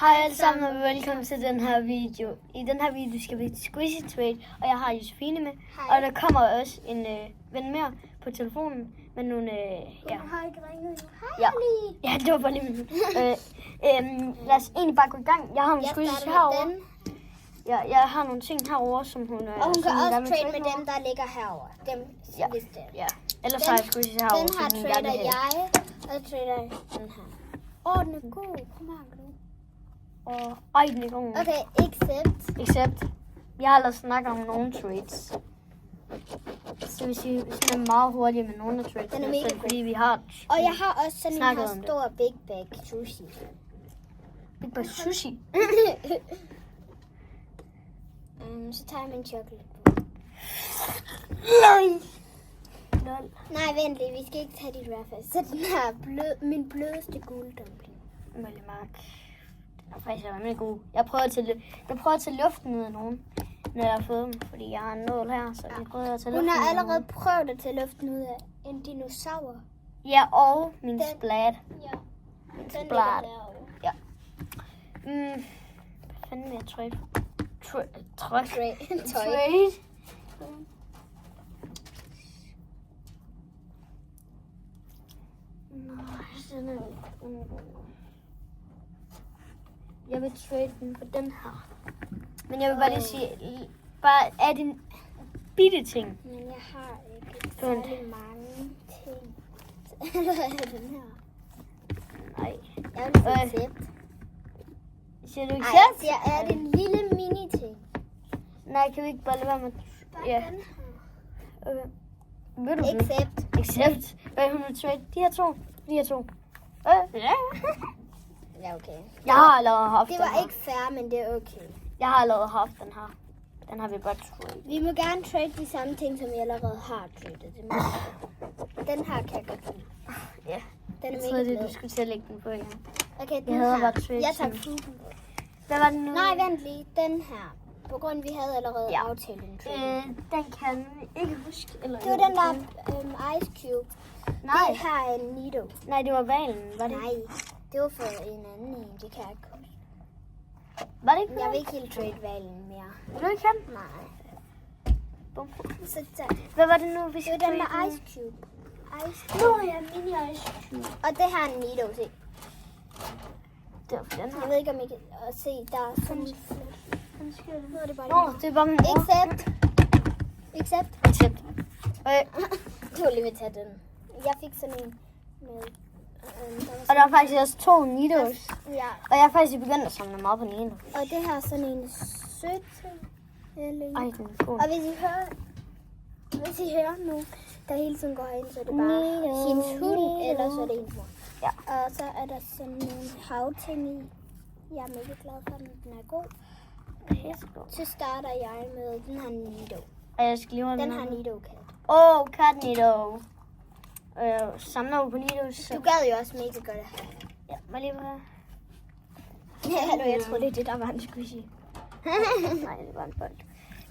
Hej alle sammen og velkommen til den her video. I den her video skal vi til Squishy Trade, og jeg har Josefine med. Hej. Og der kommer også en ven mere på telefonen med nogle... Ja. Hej, Ja, det var bare lige min. Lad os egentlig bare gå i gang. Jeg har nogle Squishy herovre. Ja, jeg har nogle ting herovre, som hun... Og hun kan også trade med dem, der ligger herovre. Dem, ja. Hvis det. Ja. Ellers har jeg Squishy herovre. Den her trader jeg, og jeg trader den her. Den er god. Kom her, du. Og ej, den er god. Okay, accept. Jeg har allerede snakket om nogle trades. Så hvis I er meget hurtigt med nogle af trades, den er mega så fordi vi har og jeg har også sådan en her stor Big Bag Sushi. Big Bag Sushi? Så tager jeg min chokolade. Nej, vent lige. Vi skal ikke tage dit wrappers. Så den her min blødeste gulddumpling. Møllemark. Den er faktisk rimelig god. Jeg prøver at tage luften ud af nogen, når jeg har fået dem. Fordi jeg har en nål her, så jeg prøver at tage luften ud af. Hun har allerede prøvet at tage luften ud af en dinosaur. Ja, og min splat. Ja. Min splat. Ja. Hvad fanden vil jeg trade? Trade. Jeg vil trade den for den her. Men jeg vil bare lige sige, bare er det en bitte ting. Men jeg har ikke særlig mange ting. Eller er den her? Nej. Jeg vil accept. Siger du accept? Nej, jeg siger, er det en lille mini-ting? Nej, kan vi ikke bare lade være med... Ja. Okay. Ved du Accept. Hvad hun vil trade? De her to. Ja, okay. Jeg har allerede haft den. Det var ikke fair, men det er okay. Jeg har allerede haft den her. Den har vi bare trade. Vi må gerne trade de samme ting, som vi allerede har tradet. Den her kan jeg godt lide. Ja. Den er jeg troede, du skulle til at lægge den på igen. Okay, den jeg havde her. Bare trade. Jeg tager klubben. Hvad var den nu? Nej, vent lige. Den her. På grund vi havde allerede aftalt en trade. Den kan ikke huske. Eller det var den der Ice Cube. Nej. Det her er en Nido. Nej, det var valen, var det? Nej, det var for en anden en. Det kan jeg ikke huske. Var det ikke? Jeg vil ikke helt trade valen mere. Vil du ikke have den? Nej. Bum. Så hvad var det nu, vi skulle trade? Det var den med Ice Cube. Nå, ja, mini Ice Cube. Og det her er en Nido, se. Det var for den her. Jeg ved ikke, om I kan se, der er sådan en nu er det bare det er bare min mor. Accept. Du vil lige tage den. Jeg fik sådan en med... og der var faktisk også 2 Nidos. Ja. Og jeg er faktisk begyndt at samle meget på Nidos. Og det her er sådan en sødt... Ej, den er god. Og hvis I hører nu, der hele tiden går herind, så er det bare hendes hund, eller så er det hendes mor. Ja. Og så er der sådan nogle havting i. Jeg er mega glad for den. Den er god. Så starter jeg med den her Nido. Og jeg skal lige den her Nido-kat. Kat Nido. Samler du på Nidos? Du gad jo også mega godt at have. Ja, må lige være. Ja, jeg tror det er det, der var en squishy. Nej, det var en bold.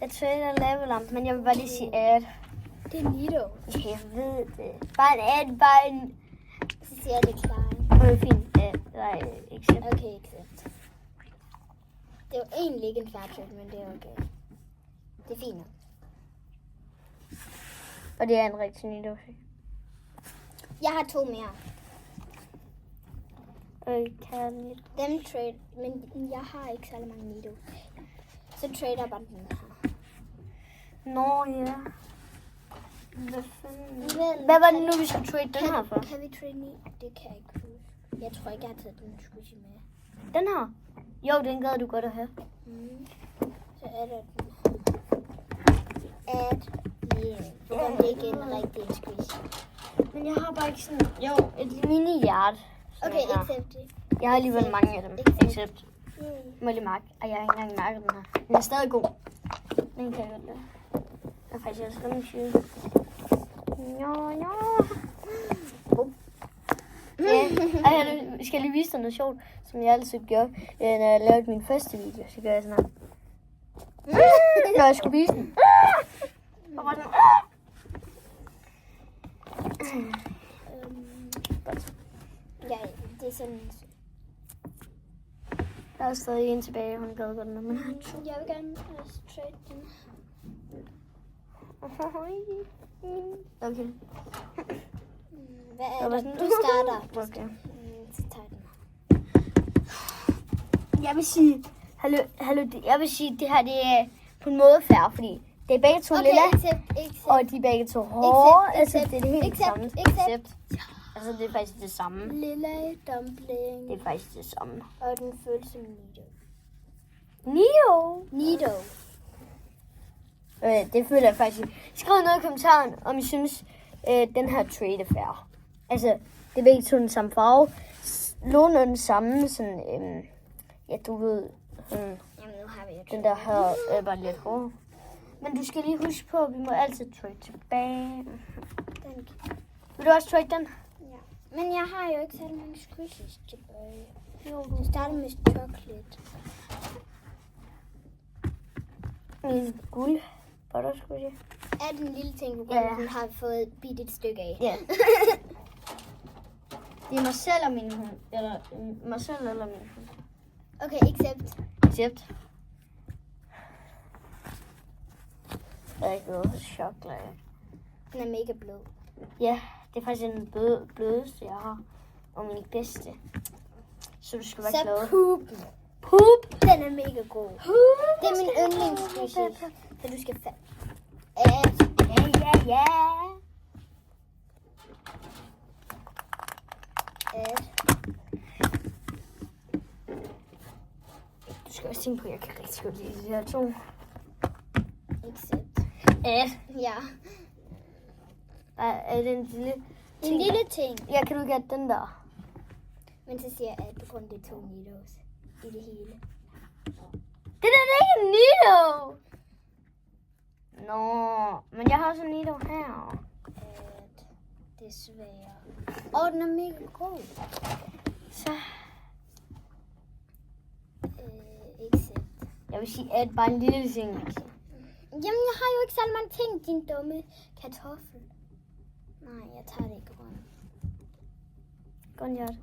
Jeg trader level-lamp, men jeg vil bare lige sige ad. Det er Nido. Ja, jeg ved det. Bare en ad, bare en... Så siger jeg det klart. Okay, fint. Nej, accept. Okay, accept. Det er jo egentlig ikke en færdig, men det er okay. Det er fint. Og det er en rigtig Nido. Jeg har 2 mere. Dem trade, men jeg har ikke så mange Nido. Så trader bare den her. Nå ja. Hvad var det nu, vi skulle trade den her for? Kan vi trade Nido? Det kan jeg ikke huske. Jeg tror ikke, jeg har taget den squishy med. Den her? Jo, den gad du godt at have. Så er der den her. Det er ikke en rigtig squishy. Men jeg har bare ikke sådan... Jo, et mini-hjerte. Okay, accept. Jeg har alligevel mange af dem. Accept. Må lige mærke. Ej, jeg har ikke engang mærket den her. Den er stadig god. Den kan jeg godt lide. Jeg har faktisk også rimelig syg. Ja. Jeg skal lige vise dig noget sjovt, som jeg altid gjorde, når jeg lavede min første video. Så gør jeg sådan her. Når jeg skulle vise den. Og var sådan... Ja, det er sådan... Der er stadig en tilbage, hun gad godt, men har 2. Jeg vil gerne trade den. Okay. Hvad er det? Du starter. Okay. Så tager den. Jeg vil sige, jeg vil sige, det her det er på en måde fair, fordi det er begge to lilla, Accept. og de er begge to hårde. Altså, Accept. det er det helt Accept. samme. Accept. Altså, det er faktisk det samme. Lilla dumpling. Det er faktisk det samme. Og den føles som Nido. Nido. Det føler jeg faktisk. Skriv noget i kommentaren, om I synes, den her trade er fair. Altså, det er begge to den samme farve. Låner den samme, sådan, ja, du ved, Jamen, nu har vi den der her var lidt hård. Men du skal lige huske på, at vi må altid trade tilbage. Den. Vil du også trade den? Ja. Men jeg har jo ikke særlig mange squishes tilbage. Jo, Du starter med chocolate. Min guld. Butterscotch. Er den lille ting, på Ja. den har vi fået bidt et stykke af. Ja. Det er mig selv og min hund. Eller mig selv eller min hund. Okay, accept. Accept. Der er ikke noget chokolade. Den er mega blød. Ja, det er faktisk den blødeste, jeg har. Og min bedste. Så du skal være glad. Så poop. Poop! Den er mega god. Det er min yndlingssquishes. Så du skal Ja. Du skal også tænke på, at jeg kan rigtig godt lide de her to. Accept. Ja. Er det en lille ting? En lille ting. Ja, kan du gætte den der? Men så siger jeg, at på grund af det 2 Nidos i det hele. Det der er ikke en Nido! Nå, men jeg har også en Nido her. Desværre. Den er mega god. Så, Accept. jeg vil sige, at bare en lille ting. Jamen, jeg har jo ikke så mange ting, din dumme kartoffel. Nej, jeg tager det ikke rundt. Godt gjort.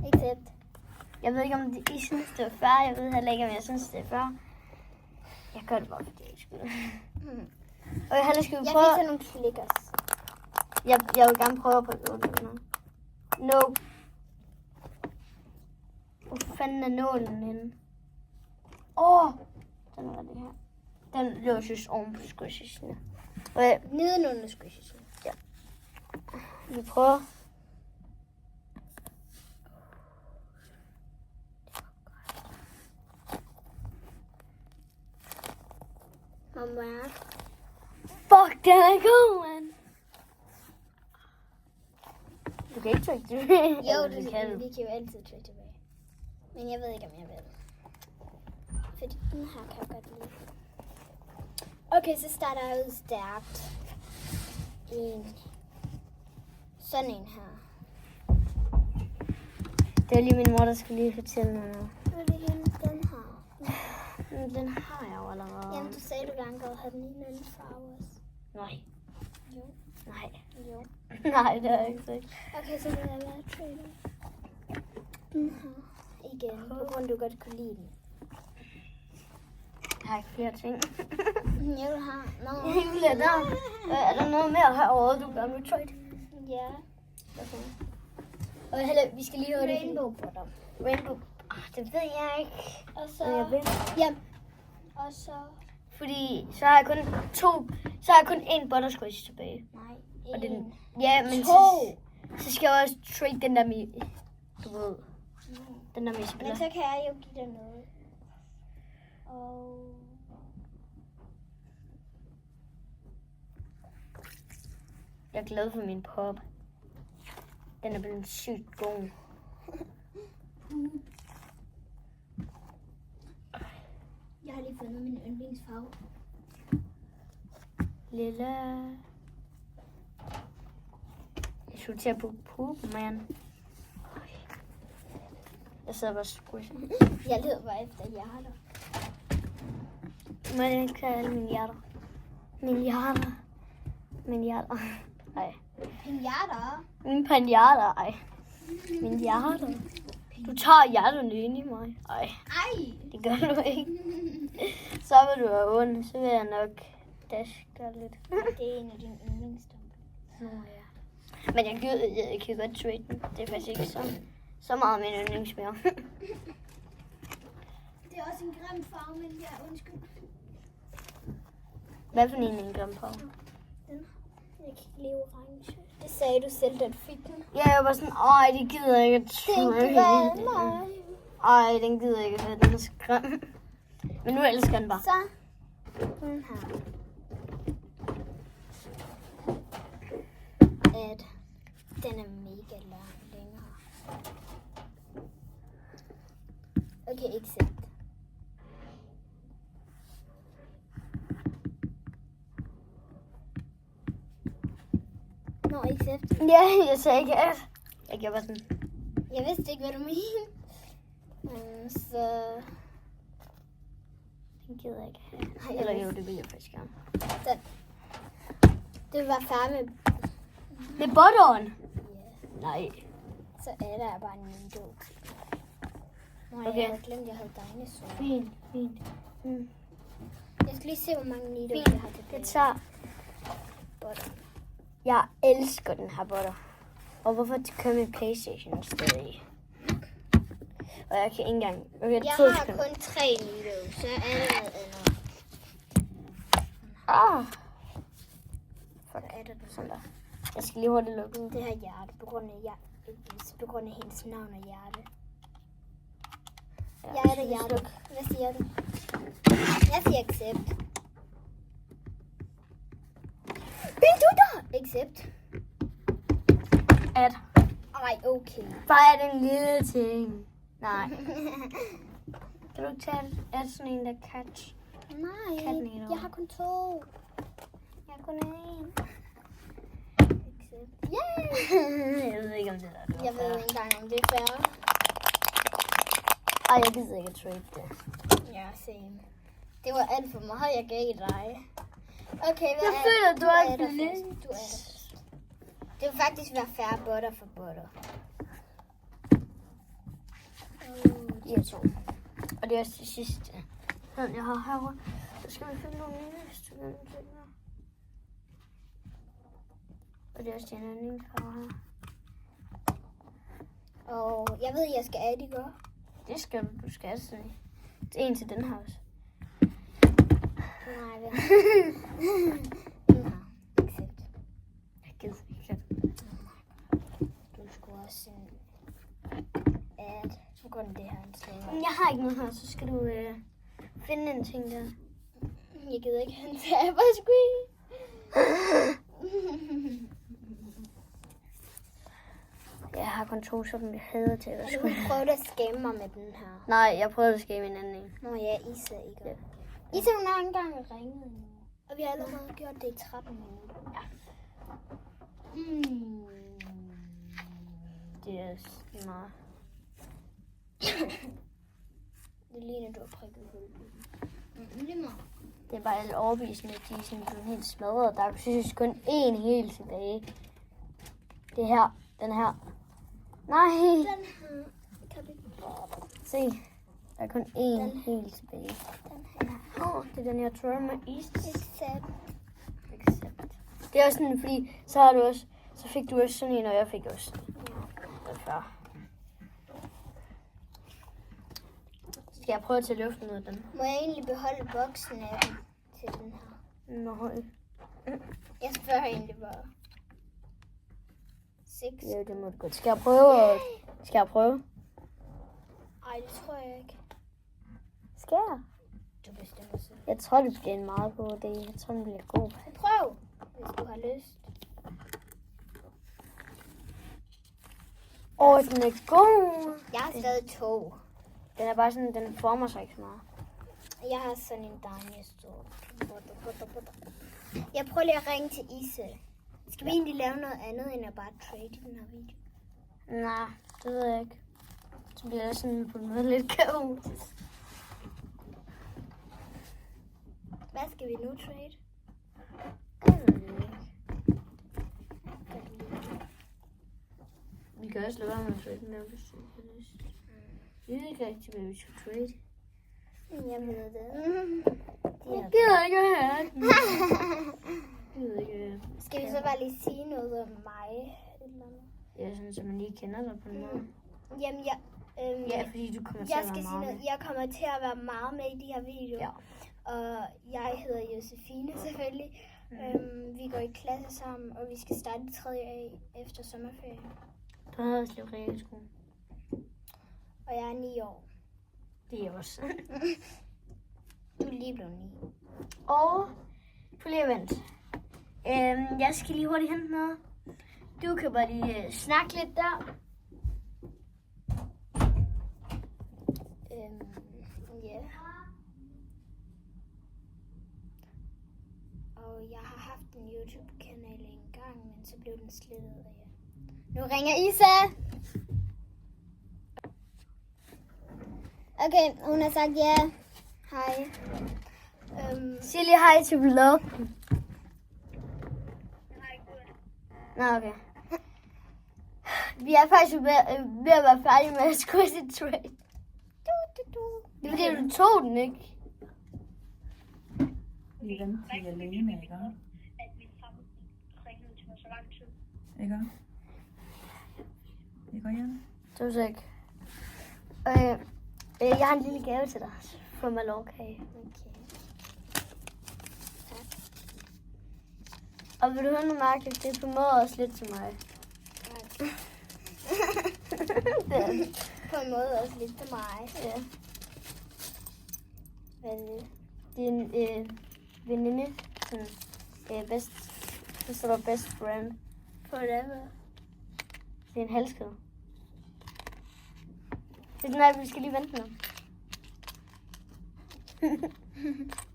Accept. Jeg ved ikke, om I synes, det er fair. Jeg ved heller ikke, om jeg synes, det er fair. Jeg gør det bare, fordi jeg skal. Og heller skal vi Jeg prøve. fik sådan nogle klikkers. Jeg vil gerne prøve på det. No. Hvor fanden er nålen henne? Den var det her. Den låses oven på squishesene. Nedenunder squishes. Ja. Vi prøver. Mamma. Fuck, den er god, mand. Du kan ikke trykke tilbage. Jo, det kan vi kan jo altid trykke tilbage. Men jeg ved ikke, om jeg vil. Fordi den her kan jeg godt lide. Okay, så starter jeg ud stærkt. Sådan en her. Det er lige min mor, der skal lige fortælle mig noget. Vil du hente den her? Den har jeg jo allerede. Jamen, du sagde, du gerne godt have den i en anden farve også. Nej. Jo. Nej. Jo. Nej, det er jeg ikke sagt. Okay, så vil jeg være trader. Den her. Igen, på grund du godt kunne lide den. Jeg har ikke flere ting. Jo, du har. Nå. Jeg bliver der. Er der noget mere herovre, du gerne vil trade? Ja. Okay. Og heller, vi skal lige høre det. Rainbow butter. Rainbow. Det ved jeg ikke. Og så... Jeg ved. Ja. Og så... Fordi så har jeg kun én butterscotch tilbage. Nej. Og den, ja, men så skal jeg også trade den der med, du ved, den der med Men spiller. så kan jeg jo give dig noget. Og... Jeg er glad for min pop. Den er blevet sygt god. Jeg har lige fundet min yndlingsfarve. Lilla. Jeg skulle til at på poop, man. Jeg sidder bare og squisher. Jeg leder bare efter hjerter. Men jeg kan alle mine hjerter. Mine hjerter. Ej. Pinata? Mine panhjerter, ej. Mine hjerter. Du tager hjerterne ind i mig. Ej, det gør du ikke. Så vil du have ondt. Så vil jeg nok daske lidt. Det er en af dine yndlingsdumper. Nå ja. Men jeg kan godt trade den. Det er faktisk ikke så meget min yndlings mere. Det er også en grim farve, men ja, undskyld. Hvad for en grim farve? Den. Jeg kan ikke leve orange. Det sagde du selv, da du fik den. Ja, jeg var sådan, det gider jeg ikke at trade. Ej, den gider jeg ikke at have. Den er så grim. Men nu elsker den bare. Så. Den her. At den er mega lang længere. Okay, accept. Nå, accept. Ja, jeg sagde ikke at. Jeg gjorde bare sådan. Jeg vidste ikke, hvad du mente. Så... Den gider jeg ikke have. Eller jo, det vil jeg faktisk gerne. Så. Det var færdig med... Med butteren? Yeah. Nej. Så er der bare en Nido. Nå, Okay. jeg havde glemt, at jeg havde dinosaur. Fint. Jeg skal lige se, hvor mange Nido Fint. jeg har tilbage. Det tager. Butter. Jeg elsker den her butter. Og hvorfor kører min PlayStation stadig? Og jeg kan ikke engang... Okay, Jeg har kun 3 Nido, så er det noget andet. Fuck. Så er det Sådan der. Jeg skal lige hurtigt lukke ud. det her hjerte, på grund af hendes navn og hjerte. Hjerte. Hvad siger du? Jeg siger accept. Vil du der? Accept. At. Ej, okay. Bare den lille ting. Nej. Kan du ikke tage at sådan en der catch? Nej, Kan den ikke jeg har kun 2. Jeg har kun én. Accept. Yay! Jeg ved ikke om det der. Jeg ved ikke engang, om det er fair. Ej, jeg gider ikke at trade det. Ja, same. Det var alt for meget, jeg gav dig. Okay, hvad Jeg føler, du er der lidt. først? Du er der først. Det vil faktisk være fair butter for butter. De er 2. Og det er også det sidste. Jeg har herovre. Så skal vi finde nogle næste ting. Og det er også din yndlingsfarve her. Og jeg ved, jeg skal have det godt. Det skal du. Du skal altså det. Det er en til den her også. Nej, vel. Nå, accept. Jeg gider ikke. Du skulle også add. Så går det her en sted. Men jeg har ikke noget her, så skal du finde en ting der. Jeg gider ikke have en taberscreen. Jeg har kun 2, som jeg hader til at Du prøvede at skamme mig med den her. Nej, jeg prøvede at skabe en anden en. Nå ja, Isa ikke. Ja. Isa, hun har ikke engang ringet endnu. Og vi har allerede gjort det i 13 minutter. Ja. Det er meget. Det ligner, du har prikket hul i den. Lige meget. Det er bare alt overbevisende, at de er sådan blevet helt smadret. Der er synes kun én helt tilbage. Det her. Den her. Nej. Den her. Kan vi... Se. Der er kun én helt tilbage. Den her. Det er den her Trauma East. Accept. Accept. Det er også sådan, fordi så har du også, så fik du også sådan en, og jeg fik også sådan. Derfor. Skal jeg prøve at tage luften ud af den? Må jeg egentlig beholde boksen af den til den her? Nej. Jeg spørger egentlig bare. 6. Ja, det må du godt. Skal jeg prøve? Skal jeg prøve? Ej, det tror jeg ikke. Skal jeg? Du bestemmer selv. Jeg tror, det bliver en meget god idé. Jeg tror, den bliver god. Prøv, hvis du har lyst. Den er god. Jeg har stadig 2. Den er bare sådan, den former sig ikke så meget. Jeg har sådan en dinosaur. Jeg prøver lige at ringe til Isa. Skal vi egentlig lave noget andet, end at bare trade i den her video? Nej, det ved jeg ikke. Så bliver det sådan på en måde lidt kaotisk. Hvad skal vi nu trade? Vi kan også lade være med at trade den der, hvis du har lyst. Jeg ved ikke rigtig, hvad vi skal trade. Jeg ved det. Jeg gider ikke at høre den. Jeg ved ikke. Skal vi så bare lige sige noget om mig? Eller noget? Ja, sådan, så man lige kender dig på en måde. Jamen, Ja, fordi du kommer til jeg at skal være sige meget noget. Jeg kommer til at være meget med i de her videoer. Ja. Og jeg hedder Josefine selvfølgelig. Vi går i klasse sammen, og vi skal starte 3. efter sommerferien. Du har også lavet realskole. Og jeg er 9 år. Det er også. Du er lige blevet 9. Og på lige vent. Jeg skal lige hurtigt hente noget. Du kan bare lige snakke lidt der. Ja. Og jeg har haft en YouTube-kanal engang, men så blev den slettet. Og ja. Nu ringer Isa. Okay, hun har sagt ja. Hej. Sig lige hej til vloggen. Nå, okay. Vi er faktisk ved at være færdige med Squishy Trade. Det er fordi, du tog den, ikke? Vi venter til alene, ikke? Ikke? Ikke, Janne? Du er ikke. Jeg har en lille gave til dig. Fra Mallorca. Okay. Og vil du høre noget mærkeligt? Det er på en måde også lidt til mig. På en måde også lidt til mig. Ja. Hvad er det? Det er en veninde. Best. Det står der best friend. Forever. Det er en halskæde. Det er den her, vi skal lige vente nu.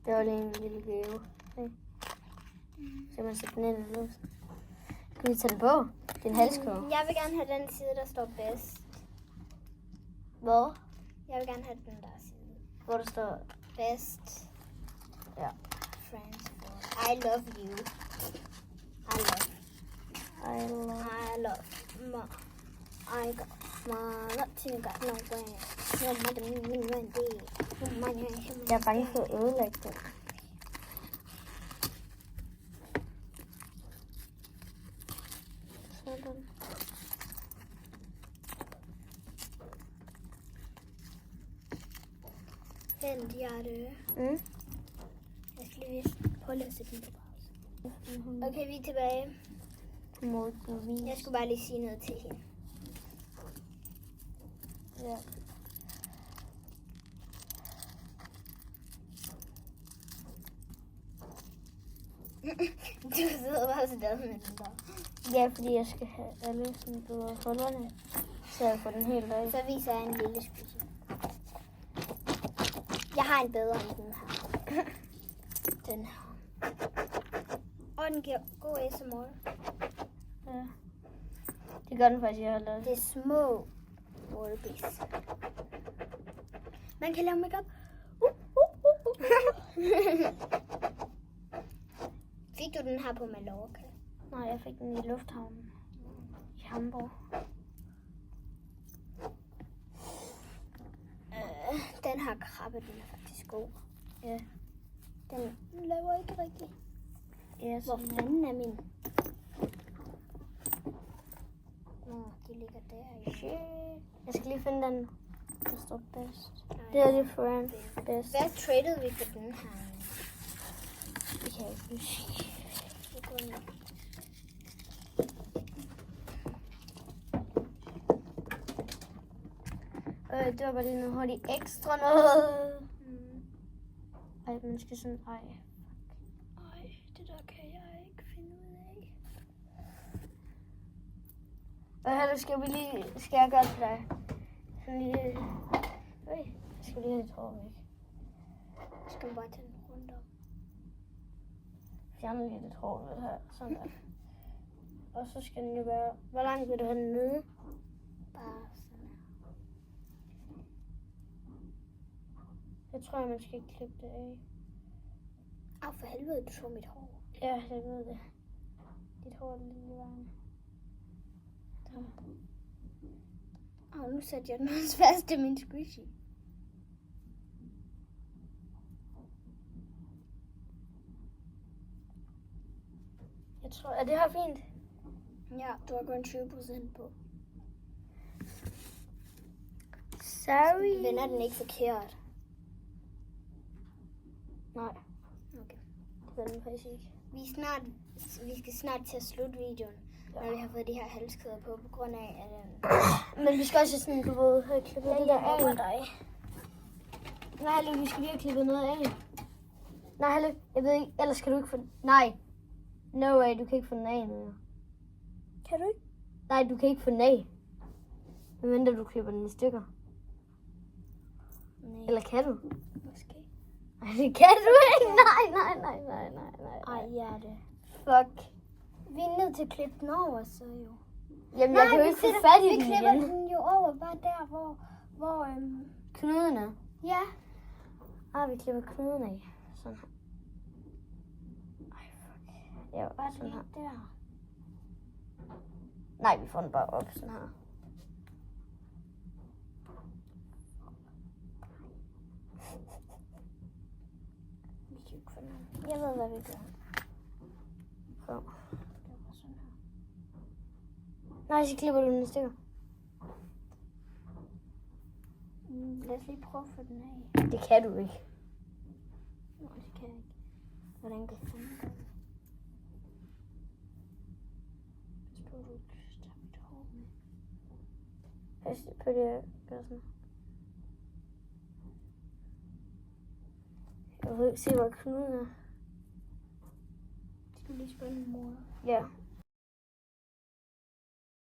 Det var lige en lille gave. Okay. Så man sætter den ind i låsen. Kan vi tage det på? Det er en halskæde. Jeg vil gerne have den side, der står best. Hvor? Jeg vil gerne have den der side. Hvor der står... Best Ja. friends for. I love you. I love. I got my nothing got no way. No mother me one day. No money. Jeg er bange for at ødelægge den. Sådan. Vent, hjerte. Mm. Jeg skal lige prøve at sætte den på pause. Okay, vi er tilbage. Må du vise? Jeg skulle bare lige sige noget til hende. Ja. Du sidder bare stadig med den der. Ja, fordi jeg skal have alle sådan bedre hullerne. Så jeg får den helt af. Så viser jeg en lille squishy. Jeg har en bedre end den her. Den her. Og den giver god ASMR. Ja. Det gør den faktisk, jeg har lavet. Det er små wallabies. Man kan lave makeup. Fik du den her på Mallorca? Nej, jeg fik den i lufthavnen. I Hamburg. Den her krabbe, den er faktisk god. Ja. Den laver ikke rigtigt. Ja, Hvor fanden er min? Nå, de ligger der. Shit. Jeg skal lige finde den, der står bedst. Det er det friend bedst. Hvad traded vi for den her? Det kan jeg ikke huske. Det var bare lige noget hurtigt ekstra noget. Ej, man skal sådan, ej, det der kan jeg ikke finde ud af. Og her skal jeg gøre til dig. Sådan lige, jeg skal lige have dit hår væk. Skal man bare tage den rundt om? Fjerne lige dit hår ved her, sådan der. Og så skal den jo være, hvor langt vil du have den nede? Bare sådan her. Jeg tror, man skal klippe det af. Au, for helvede, du tog mit hår. Ja, jeg ved det. Dit hår er lige i vejen. Og nu satte jeg den også fast i min squishy. Jeg tror, at det her fint. Ja, du har kun 20% på. Sorry. Vender den ikke forkert? Nej, Okay. det var den faktisk ikke. Vi skal snart til at slutte videoen, når vi har fået de her halskæder på grund af, at Men vi skal også sådan, du ved, have klippet det der af. dig. Nej, Halle, vi skal lige have klippet noget af. Nej, Halle, jeg ved ikke, ellers kan du ikke få den. Nej. No way, du kan ikke få den af nu. Kan du ikke? Nej, du kan ikke få den af. Medmindre du klipper den i stykker. Nej. Eller kan du? Måske. Nej, det kan du ikke. Nej. Ej, ja det. Fuck. Vi er nødt til at klippe den over, så jo. Jamen, jeg kan jo ikke få fat i vi den klipper igen. den jo over, bare der, hvor Knudene. ja. Vi klipper knuden af. Sådan her. Ej, fuck. Ja, bare sådan her. Der. Nej, vi får den bare op sådan her. Vi kan ikke få den. Jeg ved, hvad vi gør. Kom. Det var sådan her. Nej, så klipper du den i stykker. Lad os lige prøve at få den af. Det kan du ikke. Nej, det kan jeg ikke. Hvordan kan jeg finde den? Pas på, du ikke tager mit hår med. Pas på det, jeg gør sådan. Jeg vil ikke se, hvor knuden er. Skal du lige spørge min mor? Ja.